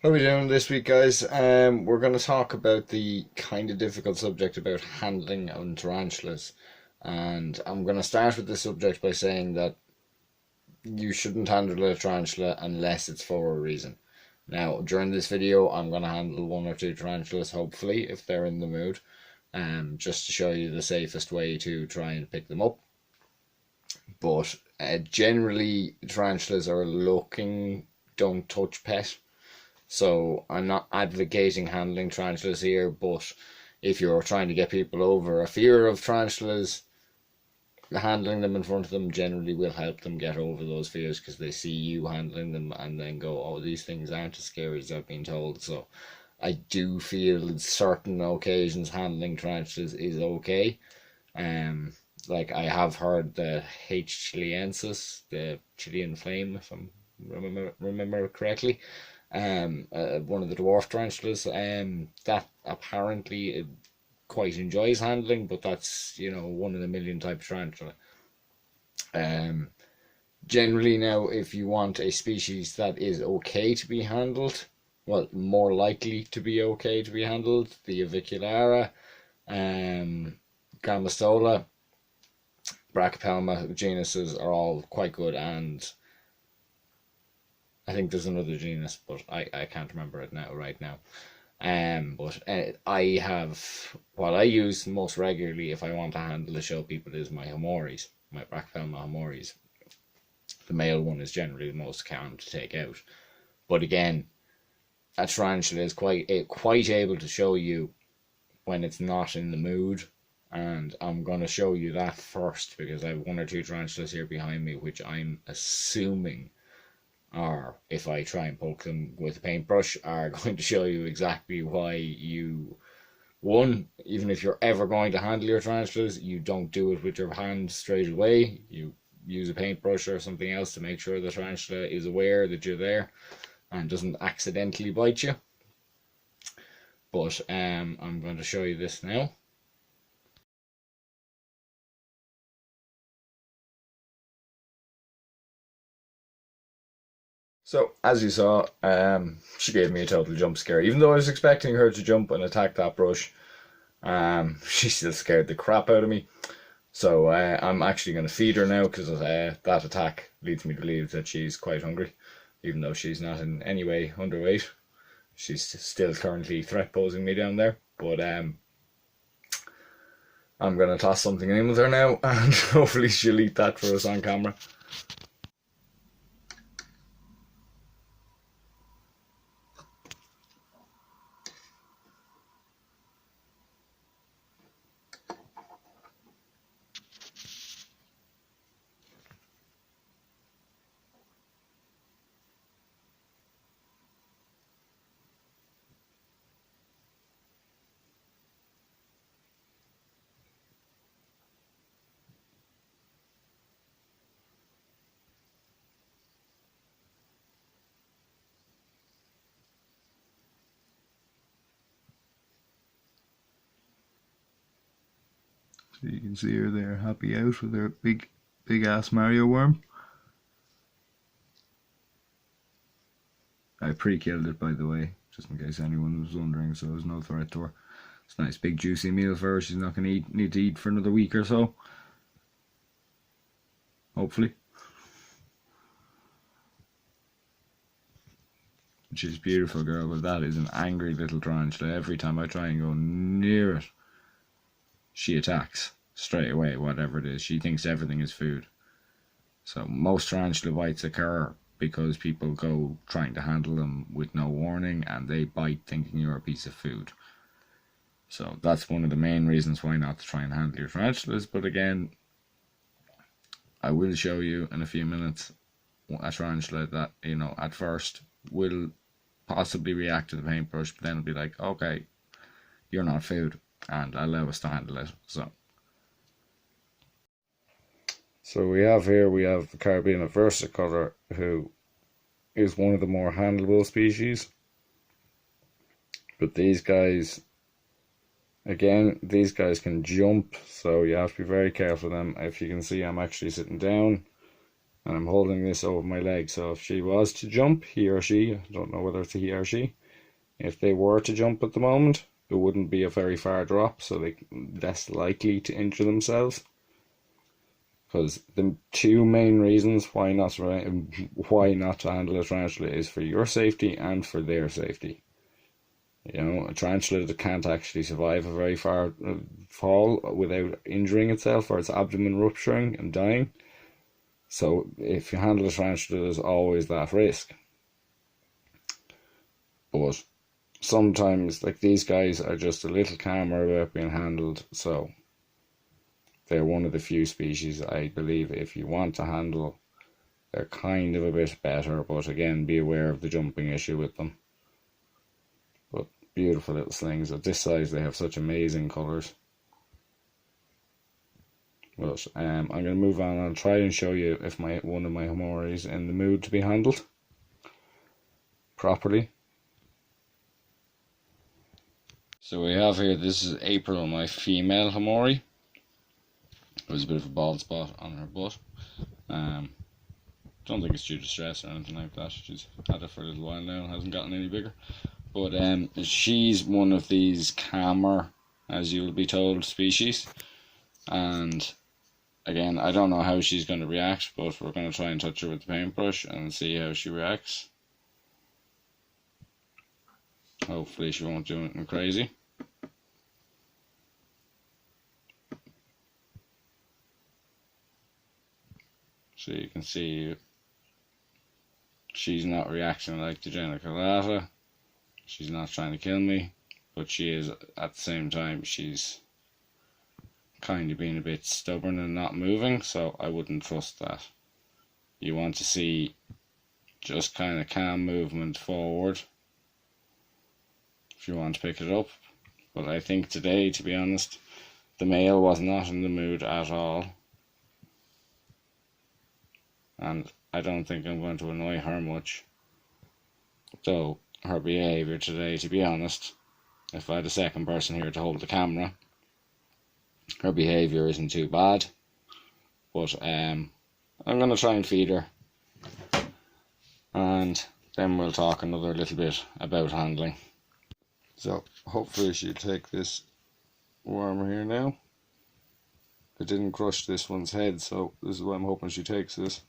How are we doing this week, guys? We're going to talk about the kind of difficult subject about handling on tarantulas. And I'm going to start with the subject by saying that you shouldn't handle a tarantula unless it's for a reason. Now, during this video, I'm going to handle one or two tarantulas, hopefully, if they're in the mood, just to show you the safest way to try and pick them up. But generally, tarantulas are a looking, don't touch pet. So I'm not advocating handling tarantulas here, but if you're trying to get people over a fear of tarantulas, handling them in front of them generally will help them get over those fears because they see you handling them and then go, oh, these things aren't as scary as I've been told. So I do feel in certain occasions handling tarantulas is okay. Like I have heard the H. chilensis, the Chilean flame, if I remember correctly, one of the dwarf tarantulas, that apparently quite enjoys handling, but that's, one in a million type of tarantula. Generally now, if you want a species that is okay to be handled, well, more likely to be okay to be handled, the Aviculara, Grammostola, Brachypelma genuses are all quite good, and I think there's another genus, but I can't remember it right now. But I have, what I use most regularly if I want to handle to show people is my Homoris, my Brachypelma Homoris. The male one is generally the most calm to take out. But again, a tarantula is quite able to show you when it's not in the mood. And I'm going to show you that first because I have one or two tarantulas here behind me, which I'm assuming are, if I try and poke them with a paintbrush, are going to show you exactly why one, even if you're ever going to handle your tarantulas, you don't do it with your hand straight away. You use a paintbrush or something else to make sure the tarantula is aware that you're there and doesn't accidentally bite you. But I'm going to show you this now. So, as you saw, she gave me a total jump scare. Even though I was expecting her to jump and attack that brush, she still scared the crap out of me. So I'm actually going to feed her now because that attack leads me to believe that she's quite hungry. Even though she's not in any way underweight. She's still currently threat posing me down there. But I'm going to toss something in with her now and hopefully she'll eat that for us on camera. So you can see her there, happy out with her big ass Mario worm. I pre-killed it, by the way, just in case anyone was wondering, so there's no threat to her. It's a nice big juicy meal for her. She's not going to need to eat for another week or so. Hopefully. She's a beautiful girl, but that is an angry little tarantula. Every time I try and go near it, she attacks straight away, whatever it is. She thinks everything is food. So most tarantula bites occur because people go trying to handle them with no warning and they bite thinking you're a piece of food. So that's one of the main reasons why not to try and handle your tarantulas. But again, I will show you in a few minutes a tarantula that, at first will possibly react to the paintbrush, but then it'll be like, okay, you're not food, and allow us to handle it. So we have the Caribbean Aversa cutter, who is one of the more handleable species. But these guys can jump, so you have to be very careful of them. If you can see, I'm actually sitting down. and I'm holding this over my leg. So if she was to jump, he or she, I don't know whether it's a he or she, if they were to jump at the moment, it wouldn't be a very far drop, so they're less likely to injure themselves. Because the two main reasons why not to handle a tarantula is for your safety and for their safety. You know, a tarantula that can't actually survive a very far fall without injuring itself or its abdomen rupturing and dying. So if you handle a tarantula, there's always that risk. But sometimes, like, these guys are just a little calmer about being handled, so they're one of the few species I believe if you want to handle, they're kind of a bit better, but again, be aware of the jumping issue with them. But beautiful little slings. At this size, they have such amazing colours. But I'm going to move on. I'll try and show you if one of my Hamori is in the mood to be handled properly. So we have here, this is April, my female Hamori. There's a bit of a bald spot on her butt. Don't think it's due to stress or anything like that. She's had it for a little while now and hasn't gotten any bigger. But she's one of these calmer, as you'll be told, species. And again, I don't know how she's going to react, but we're going to try and touch her with the paintbrush and see how she reacts. Hopefully she won't do anything crazy. So you can see she's not reacting like the geniculata. She's not trying to kill me, but she is, at the same time, she's kind of being a bit stubborn and not moving, so I wouldn't trust that. You want to see just kind of calm movement forward if you want to pick it up. But I think today, to be honest, the male was not in the mood at all. And I don't think I'm going to annoy her much. Though her behaviour today, to be honest, if I had a second person here to hold the camera, her behaviour isn't too bad. But I'm going to try and feed her. And then we'll talk another little bit about handling. So hopefully she'll take this worm here now. I didn't crush this one's head, so this is why I'm hoping she takes this.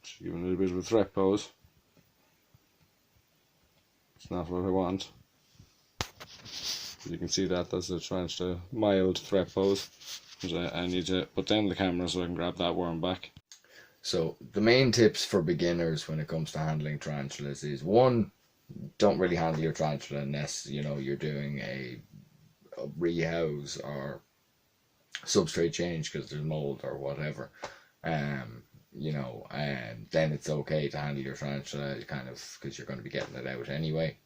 She's giving it a bit of a threat pose. It's not what I want. You can see that's a mild threat pose. I need to put down the camera so I can grab that worm back. So the main tips for beginners when it comes to handling tarantulas is, one, don't really handle your tarantula unless you're doing a rehouse or substrate change because there's mold or whatever. And then it's okay to handle your tarantula kind of because you're going to be getting it out anyway.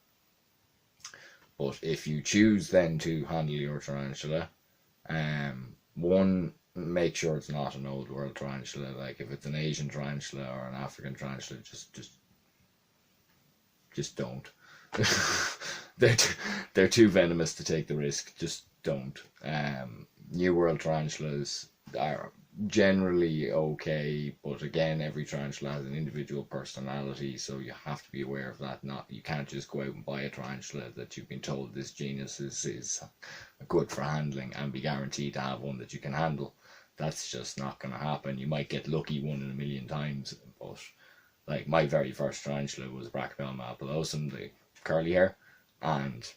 But if you choose then to handle your tarantula, one, make sure it's not an old world tarantula. Like if it's an Asian tarantula or an African tarantula, just don't. they're too venomous to take the risk. Just don't. New world tarantulas are generally okay, but again, every tarantula has an individual personality, so you have to be aware of that. You can't just go out and buy a tarantula that you've been told this genus is good for handling and be guaranteed to have one that you can handle. That's just not going to happen. You might get lucky 1 in a million times, but like my very first tarantula was Brachypelma apulosum, the curly hair, and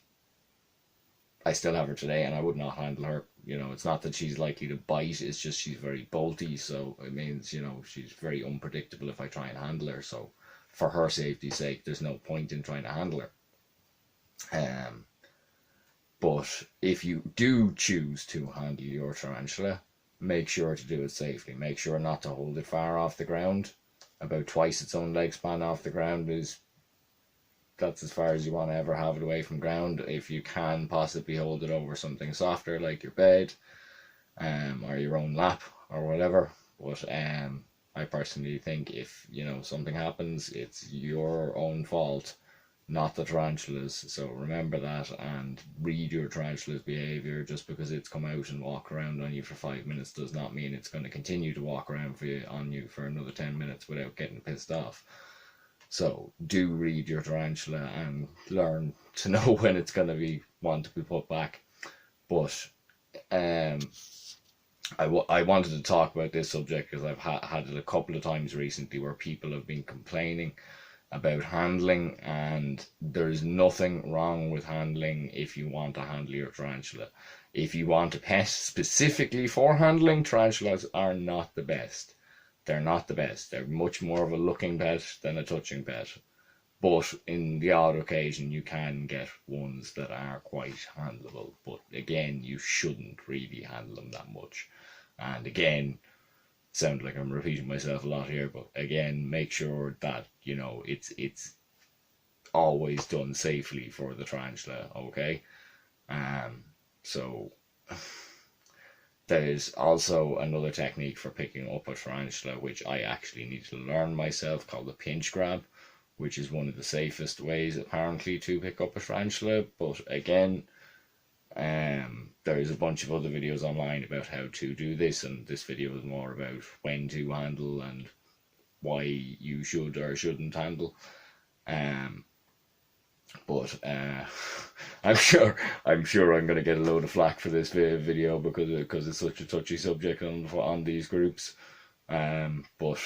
I still have her today, and I would not handle her. It's not that she's likely to bite, it's just she's very bolty, so it means, she's very unpredictable if I try and handle her. So for her safety's sake, there's no point in trying to handle her. But if you do choose to handle your tarantula, make sure to do it safely. Make sure not to hold it far off the ground. About twice its own leg span off the ground that's as far as you want to ever have it away from ground. If you can possibly hold it over something softer like your bed, or your own lap or whatever. But I personally think if something happens, it's your own fault not the tarantulas. So remember that and read your tarantula's behavior. Just because it's come out and walk around on you for 5 minutes does not mean it's going to continue to walk around on you for another 10 minutes without getting pissed off. So do read your tarantula and learn to know when it's going to want to be put back. But I wanted to talk about this subject because I've had it a couple of times recently where people have been complaining about handling, and there's nothing wrong with handling if you want to handle your tarantula. If you want a pet specifically for handling, tarantulas are not the best. They're not the best. They're much more of a looking pet than a touching pet. But in the odd occasion, you can get ones that are quite handleable. But again, you shouldn't really handle them that much. And again, sound like I'm repeating myself a lot here, but again, make sure that, you know, it's always done safely for the tarantula, okay? So there's also another technique for picking up a tarantula, which I actually need to learn myself, called the pinch grab, which is one of the safest ways apparently to pick up a tarantula. But again, there's a bunch of other videos online about how to do this, and this video is more about when to handle and why you should or shouldn't handle. But I'm sure I'm going to get a load of flack for this video because it's such a touchy subject on these groups. But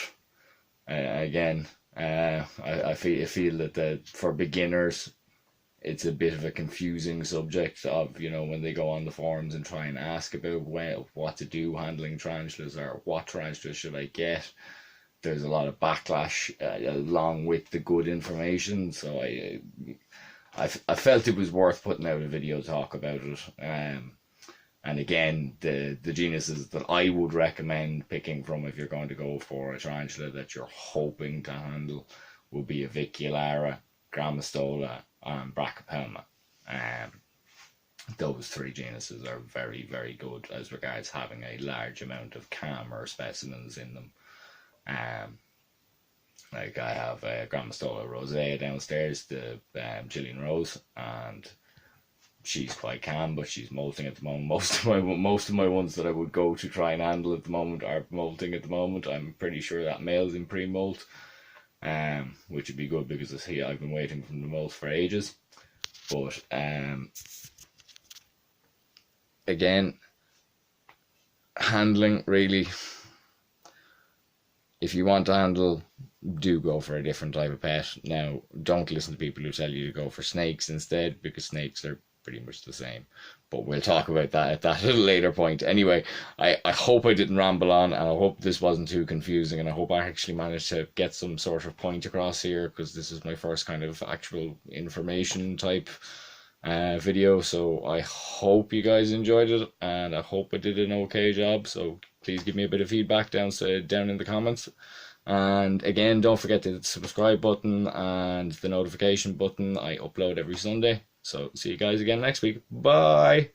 again, I feel that for beginners, it's a bit of a confusing subject of, you know, when they go on the forums and try and ask about what to do handling tarantulas or what tarantulas should I get. There's a lot of backlash along with the good information. So I felt it was worth putting out a video talk about it. And again, the genuses that I would recommend picking from if you're going to go for a tarantula that you're hoping to handle will be Aviculara, Grammostola, and Brachypelma. Those three genuses are very, very good as regards having a large amount of calmer specimens in them. Like I have Grammostola rosea downstairs, the Chilean Rose, and she's quite calm, but she's molting at the moment. Most of my ones that I would go to try and handle at the moment are molting at the moment. I'm pretty sure that male's in pre-molt, which would be good because I've been waiting for the molt for ages. But again, handling, really, if you want to handle, do go for a different type of pet. Now, don't listen to people who tell you to go for snakes instead, because snakes are pretty much the same. But we'll talk about that at a later point. Anyway, I hope I didn't ramble on, and I hope this wasn't too confusing, and I hope I actually managed to get some sort of point across here, because this is my first kind of actual information type video. So I hope you guys enjoyed it, and I hope I did an okay job. So please give me a bit of feedback down in the comments. And again, don't forget the subscribe button and the notification button. I upload every Sunday. So see you guys again next week. Bye.